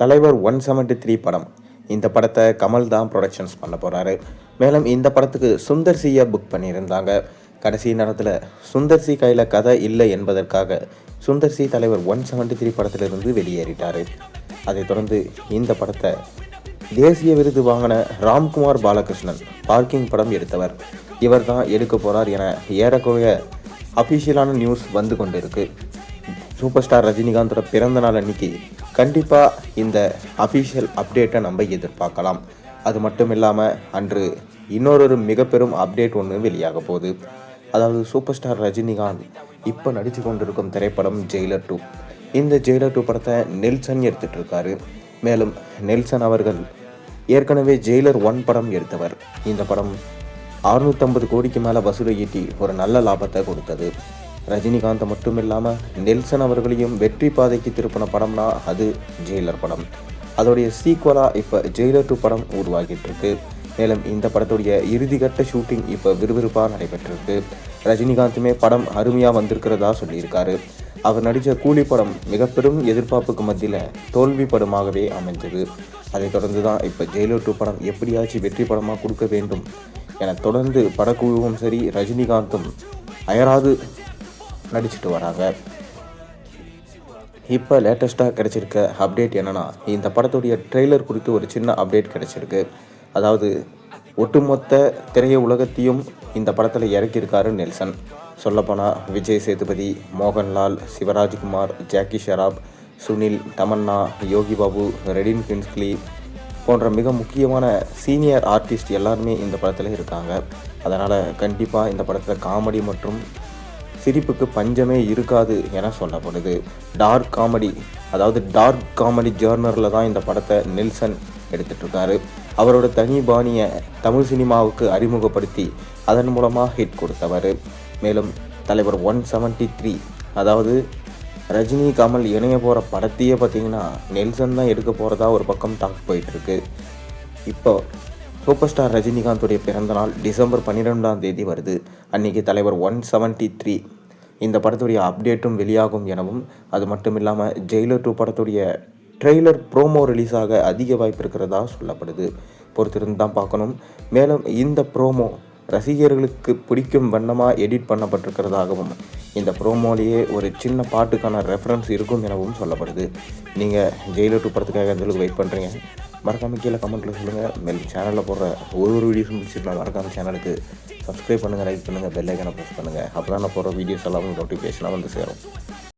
தலைவர் 173 படம். இந்த படத்தை கமல் தான் ப்ரொடக்ஷன்ஸ் பண்ண போகிறாரு. மேலும் இந்த படத்துக்கு சுந்தர் சியை புக் பண்ணியிருந்தாங்க. கடைசி நேரத்தில் சுந்தர் சி கையில் கதை இல்லை என்பதற்காக சுந்தர் சி தலைவர் 173 படத்திலிருந்து வெளியேறிட்டார். அதைத் தொடர்ந்து இந்த படத்தை தேசிய விருது வாங்கின ராம்குமார் பாலகிருஷ்ணன் பார்க்கிங் படம் எடுத்தவர். இவர் தான் எடுக்க போகிறார் என ஏறக்குறைய அஃபிஷியலான நியூஸ் வந்து கொண்டு இருக்கு. சூப்பர் ஸ்டார் ரஜினிகாந்தோட பிறந்த நாள் அன்னைக்கு கண்டிப்பாக இந்த அஃபிஷியல் அப்டேட்டை நம்ம எதிர்பார்க்கலாம். அது மட்டும் இல்லாமல் அன்று இன்னொரு மிக பெரும் அப்டேட் ஒன்று வெளியாக போகுது. அதாவது சூப்பர் ஸ்டார் ரஜினிகாந்த் இப்போ நடித்து கொண்டிருக்கும் திரைப்படம் ஜெயிலர் 2. இந்த ஜெயிலர் 2 படத்தை நெல்சன் எடுத்துகிட்டு இருக்காரு. மேலும் நெல்சன் அவர்கள் ஏற்கனவே ஜெயிலர் 1 படம் எடுத்தவர். இந்த படம் 650 கோடிக்கு மேலே வசூலை ஈட்டி ஒரு நல்ல லாபத்தை கொடுத்தது. ரஜினிகாந்த் மட்டும் இல்லாமல் நெல்சன் அவர்களையும் வெற்றி பாதைக்கு திருப்பின படம்னா அது ஜெயிலர் படம். அதோடைய சீக்வலாக இப்போ ஜெயிலர் 2 படம் உருவாகிட்டு இருக்கு. மேலும் இந்த படத்துடைய இறுதிக்கட்ட ஷூட்டிங் இப்போ விறுவிறுப்பாக நடைபெற்றிருக்கு. ரஜினிகாந்துமே படம் அருமையாக வந்திருக்கிறதா சொல்லியிருக்காரு. அவர் நடித்த கூலி படம் மிக பெரும் எதிர்பார்ப்புக்கு மத்தியில் தோல்வி படமாகவே அமைஞ்சது. அதை தொடர்ந்து தான் இப்போ ஜெயிலர் 2 படம் எப்படியாச்சும் வெற்றி படமாக கொடுக்க வேண்டும் என தொடர்ந்து படக்குழுவும் சரி ரஜினிகாந்தும் அயராது நடிச்சிட்டு வராங்க. இப்போ லேட்டஸ்ட்டாக கிடைச்சிருக்க அப்டேட் என்னென்னா, இந்த படத்துடைய ட்ரெய்லர் குறித்து ஒரு சின்ன அப்டேட் கிடைச்சிருக்கு. அதாவது ஒட்டுமொத்த திரைய உலகத்தையும் இந்த படத்தில் இறக்கியிருக்காரு நெல்சன். சொல்லப்போனால் விஜய் சேதுபதி, மோகன்லால், சிவராஜ்குமார், ஜாக்கி ஷெராப், சுனில், தமன்னா, யோகி பாபு, ரெடின் கின்ஸ்லி போன்ற மிக முக்கியமான சீனியர் ஆர்டிஸ்ட் எல்லாருமே இந்த படத்தில் இருக்காங்க. அதனால் கண்டிப்பாக இந்த படத்தில் காமெடி மற்றும் சிரிப்புக்கு பஞ்சமே இருக்காது என சொல்லப்படுது. டார்க் காமெடி ஜேர்னரில் தான் இந்த படத்தை நெல்சன் எடுத்துகிட்ருக்காரு. அவரோட தனி பாணியை தமிழ் சினிமாவுக்கு அறிமுகப்படுத்தி அதன் மூலமாக ஹிட் கொடுத்தவர். மேலும் தலைவர் 173 அதாவது ரஜினி கமல் இணைய போகிற படத்தையே பார்த்திங்கன்னா நெல்சன் தான் எடுக்க போகிறதா ஒரு பக்கம் டாக் போயிட்டுருக்கு. இப்போ சூப்பர் ஸ்டார் ரஜினிகாந்துடைய பிறந்தநாள் டிசம்பர் 12ஆம் தேதி வருது. அன்றைக்கி தலைவர் 173 இந்த படத்துடைய அப்டேட்டும் வெளியாகும் எனவும், அது மட்டும் இல்லாமல் ஜெயிலர் 2 படத்துடைய ட்ரெய்லர் ப்ரோமோ ரிலீஸாக அதிக வாய்ப்பு இருக்கிறதா சொல்லப்படுது. பொறுத்திருந்து தான் பார்க்கணும். மேலும் இந்த ப்ரோமோ ரசிகர்களுக்கு பிடிக்கும் வண்ணமாக எடிட் பண்ணப்பட்டிருக்கிறதாகவும், இந்த ப்ரோமோலேயே ஒரு சின்ன பாட்டுக்கான ரெஃபரன்ஸ் இருக்கும் எனவும் சொல்லப்படுது. நீங்கள் ஜெயிலர் 2 படத்துக்காக எந்தளவுக்கு வெயிட் பண்ணுறீங்க? மறக்காமல் கீழே கமெண்ட்டில் சொல்லுங்கள். மேலும் சேனலில் போடுற ஒரு வீடியோஸும் பிடிச்சிருந்தா மறக்காமல் சேனலுக்கு சப்ஸ்கிரைப் பண்ணுங்கள், லைக் பண்ணுங்கள், பெல் ஐக்கானை ப்ரெஸ் பண்ணுங்கள். அப்போ தான் நான் போடுற வீடியோஸ் எல்லாமே நோட்டிஃபிகேஷனாக வந்து சேரும்.